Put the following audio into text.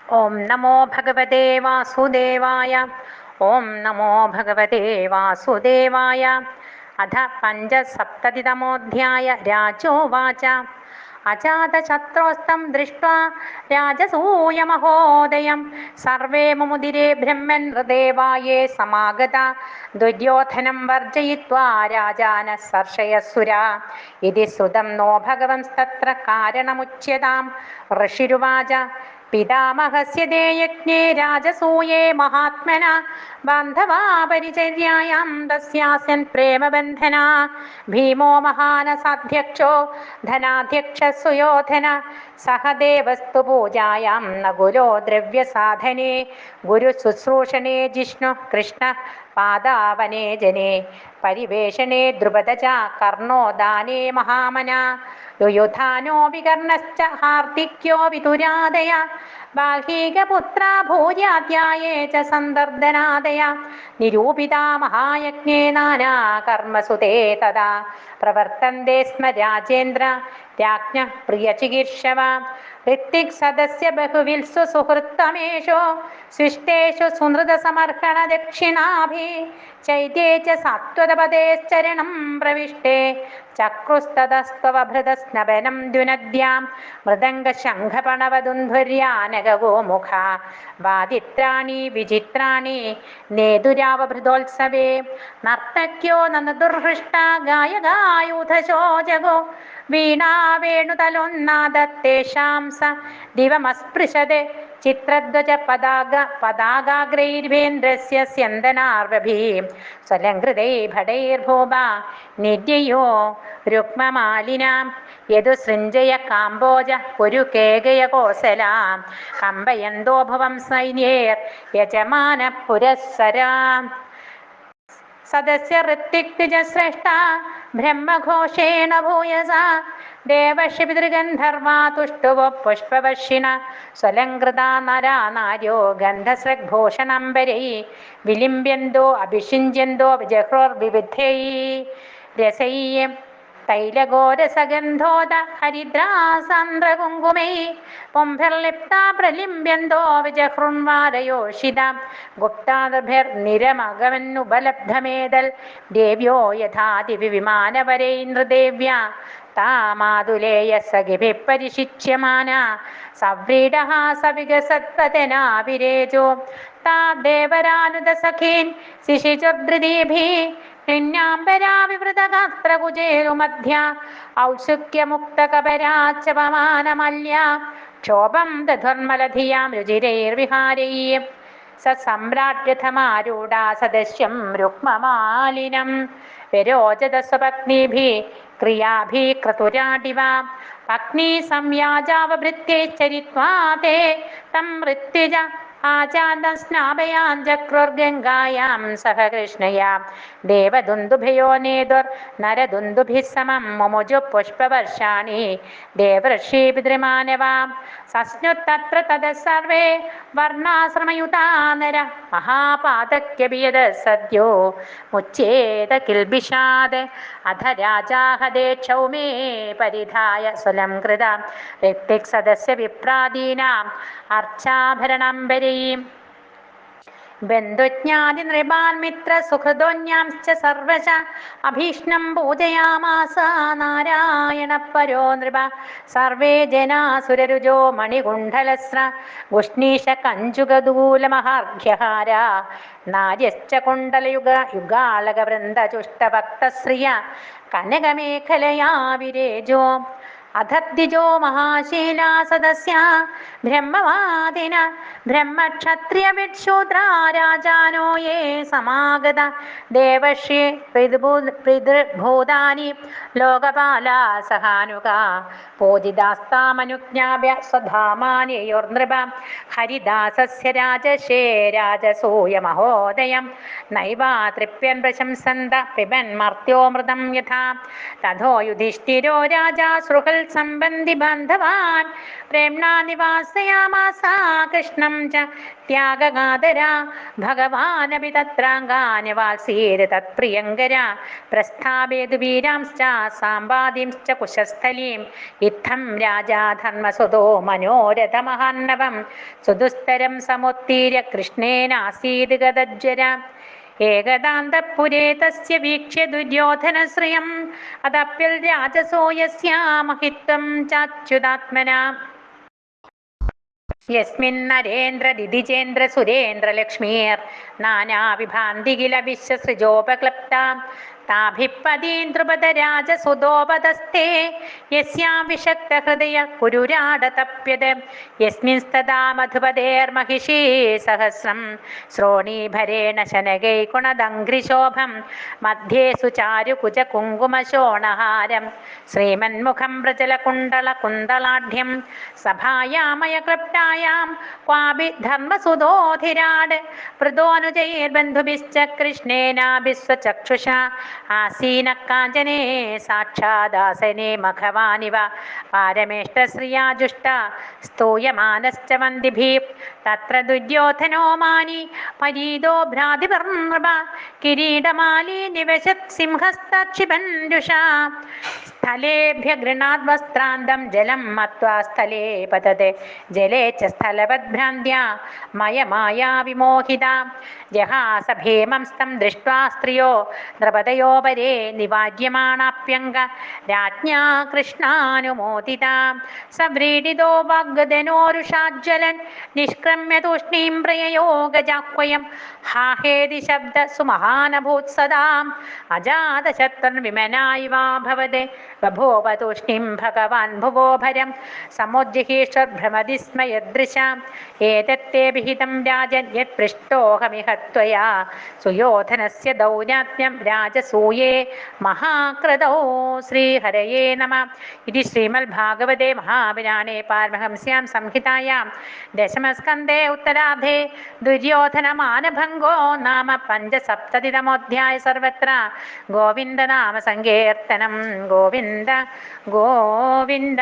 ഓം നമോ ഭഗവതേ വാസുദേവായ. ഓം നമോ ഭഗവതേ വാസുദേവായ. അഥ പഞ്ചസപ്തതിതമോऽധ്യായ. രാജോവാച അജാതശത്രോസ്തം ദൃഷ്ട്വാ രാജസൂയമഹോദയം സർവേ മുമുദിരേ ബ്രഹ്മൻ ഹൃദേവായേ സമാഗത ദുര്യോധനം വർജയിത്വാ രാജാനഃ സർഷയസുരാ ഇതി ശ്രുതം നോ ഭഗവംസ്തത്ര കാരണമുച്യതാം. ഋഷിരുവാച പിതാമഹസ്യ തേ യജ്ഞേ രാജസൂയേ മഹാത്മന ബാന്ധവാ പരിചര്യായാം തസ്യാസ്യൻ പ്രേമബന്ധന ഭീമോ മഹാനസാധ്യക്ഷോ ധനാധ്യക്ഷ സുയോധന സഹദേവസ്തു പൂജായാം നകുലോ ദ്രവ്യസാധനേ ഗുരുശുശ്രൂഷണേ ജിഷ്ണു കൃഷ്ണ പാദാവനേ ജനേ പരിവേഷണേ ദ്രുപദ ച കർണോ ദാനേ മഹാമന യുയുധാനോ വികർണശ്ച ഹാർദിക്യോ വിതുരാദയ ബാൽഹീകപുത്രാ ഭൂര്യാധ്യായേ ച സന്ദർദനാദയ നിരൂപിതാ മഹായജ്ഞേ നാനാ കർമ്മസു തേ തദാ പ്രവർത്തന്തെ സ്മ രാജേന്ദ്ര രാജ്ഞ പ്രിയചികീർഷവ ഋത്വിക് സദസ്യ ബഹുവിൽസു സുഹൃത്തമേഷോ ശിഷ്ടേഷു സുനൃതസമർഹണ ദക്ഷിണാഭി ചൈത്യേ ച സാത്വതപദേശ്ചരണം പ്രവിഷ്ടേ ചക്രുസ്തതസ്ത്വഭൃതസ്നപനം ദ്യുനദ്യാം മൃദംഗശംഖപണവദുന്ധുര്യാനകഗോമുഖ വാദിത്രാണി വിചിത്രാണി നേതുരാവഭൃതോത്സവേ നർത്തക്യോ നന്ദുർഹൃഷ്ട ഗായകായൂഥശോജഗോ വീണാ വേണുതലോന്നാദത്തേഷാം സ ദിവമസ്പൃശത് ചിത്രധ്വജ പതാകാഗ്രൈർവേന്ദ്രസ്യ സ്യന്ദനാർവഭീം സ്വലംകൃതൈ ഭടൈർഭൂപ നിര്യയോ രുക്മമാലിനാം യദു സൃഞ്ജയ കാംബോജ കുരു കേകയ കോസലാം കമ്പയന്തോ ഭവം സൈന്യേർ യജമാന പുരസ്സരാം സദസ്യ ഋത്വിക്തിജശ്രേഷ്ഠ ബ്രഹ്മഘോഷേണ ഭൂയസ ദേവഷിപിതൃഗന്ധർവാ തുഷ്ടുവോ പുഷ്പവർഷിണ സ്വലംകൃതാ നരാ നാര്യോ ഗന്ധസ്രഗ്ഭൂഷണംബരൈ വിലിമ്പ്യന്തോ അഭിഷിഞ്ച്യന്തോ ജഹ്രോർവിവിധൈ രസൈ തൈലഗോരസഗന്ധോദ ഹരിദ്രാസാന്ദ്രകുങ്കുമൈ പുംഭിർലിപ്താ പ്രലിമ്പ്യന്തോ വിജഹൃൺവാരയോഷിത ഗുപ്താദർഭിർനിരമഗമന്നുപലബ്ധമേതൽ ദേവ്യോ യഥാതിവി വിമാനവരൈന്ദ്രദേവ്യ താമാതുലേയ സഖിഭിഃ പരിശിച്യമാന സവ്രീഡഃ സവികസത്പതനാവിരേജോ താ ദേവരാനുദസഖീൻ ശിശിചുർധൃതീഭിः ക്ലിന്നാംബരാവിവൃതഗാത്രകുചേരുമധ്യ ഔത്സുക്യമുക്തകപരാച്ചപമാനമല്യ ക്ഷോഭം ദധുർമലധിയാം രുചിരൈർവിഹാരൈः സ സമ്രാട്യഥമാരൂഢാ സദസ്യം രുക്മമാലിനം വിരോചത സ്വപത്നീഭിः ക്രിയാഭിः ക്രതുരാടിവ പത്നീ സംയാജാവഭൃത്യൈശ്ചരിത്വാ തേ തം ഋത്വിജ ആചാന്തം സ്നാപയാം ചക്രുർഗംഗായാം സഹ കൃഷ്ണയാ ദേവദുന്ദുഭയോ നേതുർ നരദുന്ദുഭിः സമം മുമുജു പുഷ്പവർഷാണി ദേവഋഷി പിതൃമാനവാം സസ്നുത്തത്ര തതഃ സർവേ വർണ്ണാശ്രമയുതാ നര മഹാപാതക്യഭിയത സദ്യോ മുച്യേത കിൽബിഷാദ് അധ രാജാഹദേ ക്ഷൗമേ പരിധായ സ്വലം കൃത ഋത്വിക് സദസ്യ വിപ്രാദീനാം അർച്ചാഭരണംബരീം ബന്ധുജ്ഞാതി നൃപാൻ മിത്ര സുഹൃദോന്യാംശ്ച സർവശ അഭീഷ്ണം പൂജയാമാസ നാരായണ പരോ നൃപ സർവേ ജനാസുരരുജോ മണികുണ്ഡലസ്ര ഗുഷ്ണീഷ കഞ്ചുകദൂലമഹാർഘ്യഹാര നാര്യശ്ച കുണ്ഡലയുഗ യുഗാളക വൃന്ദചുഷ്ടഭക്തശ്രിയ കനകമേഖലയാ വിരേജോ അധദ്വിജോ മഹാശീലാ സദസ്യ ബ്രഹ്മവാദിന ബ്രഹ്മക്ഷത്രിയവിക്ഷൂദ്രാ രാജാനോ യേ സമാഗത ദേവശ്രീ പിതൃഭൂതാനി ലോകപാലാ സഹാനുകാ പൂജിതാസ്താമനുജ്ഞാപ്യ സ്വധാമാന്യോർനൃപ ഹരിദാസസ്യ രാജശേ രാജസൂയ മഹോദയം നൈവാ തൃപ്യൻ പ്രശംസന്ത പിബൻ മർത്യോമൃതം യഥാ തഥോ യുധിഷ്ഠിരോ രാജാ സൃഹൽ सम्बन्धि बान्धवान् प्रेम्णा निवासयामास कृष्णं च त्यागगादरा भगवानपि तत्राङ्गान्यवासीत् तत्प्रियङ्करा प्रस्थापयतु वीरांश्च साम्बादींश्च कुशस्थलीम् इत्थं राजा धर्मसुतो मनोरथमहान्नवं सुदुस्तरं समुत्तीर्य कृष्णेनासीत् गदज्जरा ഏകദാന്തപുരേ തസ്യ വീക്ഷ്യ ദുര്യോധനശ്രിയം അതപ്യൽ രാജസോ യസ്യാ മഹിത്വം ചാച്യുതാത്മനാ യസ്മിൻ നരേന്ദ്ര ദിതിജേന്ദ്ര സുരേന്ദ്ര ലക്ഷ്മീർ നാനാവിഭാന്തി കില വിശ്വസൃജോപക്ലപ്താം താഭിപ്പതീന്ദ്രുപദരാജസുതോപതസ്തേ യസ്യാം വിഷക്തഹൃദയ കുരുരാടതപ്യത് യസ്മിൻസ്തദാ മധുപതേർമഹിഷീ സഹസ്രം ശ്രോണീഭരേണ ശനകൈകുണദംഘ്രിശോഭം മധ്യേ സുചാരുകുജ കുങ്കുമശോണഹാരം ശ്രീമന്മുഖം പ്രചലകുണ്ടളകുന്തളാഢ്യം സഭായാമയ ക്ലപ്തായാം ക്വാപി ധർമ്മസുതോധിരാട് പൃഥോനുജൈർബന്ധുഭിശ്ച കൃഷ്ണേനാഭിസ്വചക്ഷുഷാ ആസീന കാഞ്ചനേ സാക്ഷാദാസനെ മഖവാനിവ പാരമേഷ്ടശ്രിയാജുഷ്ട സ്തൂയമാനശ്ച വന്ദിഭിः തത്ര ദുര്യോധനോ മാനി പരീതോ ഭ്രാതിപർനൃപ കിരീടമാലീ നിവശത് സിംഹസ്തക്ഷിപന്രുഷാ സ്ഥലേഭ്യ ഗൃണാത് വസ്ത്രാന്തം ജലം മത്വാ സ്ഥലേ പതതെ ജലേ ച സ്ഥലവദ്ഭ്രാന്ത്യാ മയമായാ വിമോഹിത ജഹാസ ഭീമംസ്തം ദൃഷ്ട്വാ സ്ത്രിയോ നൃപതയോപരേ നിവാര്യമാണാപ്യംഗ രാജ്ഞാ കൃഷ്ണാനുമോദിത സവ്രീഡിതോ വാഗ്ദനോരുഷാജ്വലൻ നിഷ്ക്രമ്യ തൂഷ്ണീം പ്രയയോ ഗജാക്വയം ഹാഹേതി ശബ്ദ സുമഹാനഭൂത് സദാം അജാതശത്രുർവിമനായിവാഭവത് ബഭൂവ തൂഷ്ണീം ഭഗവാൻ ഭുവോഭരം സമുജ്ജിഹീഷദ്ഭ്രമതിസ്മയദൃശാം ഏതത്തെ വിഹിതം രാജൻ യത് പൃഷ്ടോഹമിഹ ത്വയാ സുയോധനസ്യ ദൗരാത്മ്യം രാജസൂയേ മഹാകൃതൗ ശ്രീഹരയേ നമഃ ഇതി ശ്രീമദ്ഭാഗവതേ മഹാപുരാണേ പാരമഹംസ്യാം സംഹിതായാം ദശമസ്കന്ധേ ഉത്തരാർദ്ധേ ദുര്യോധനമാനഭംഗോ നാമ പഞ്ചസപ്തതിതമോऽധ്യായ സർവത്ര ഗോവിന്ദനാമ സങ്കീർത്തനം ഗോവിന്ദ ഗോവിന്ദ.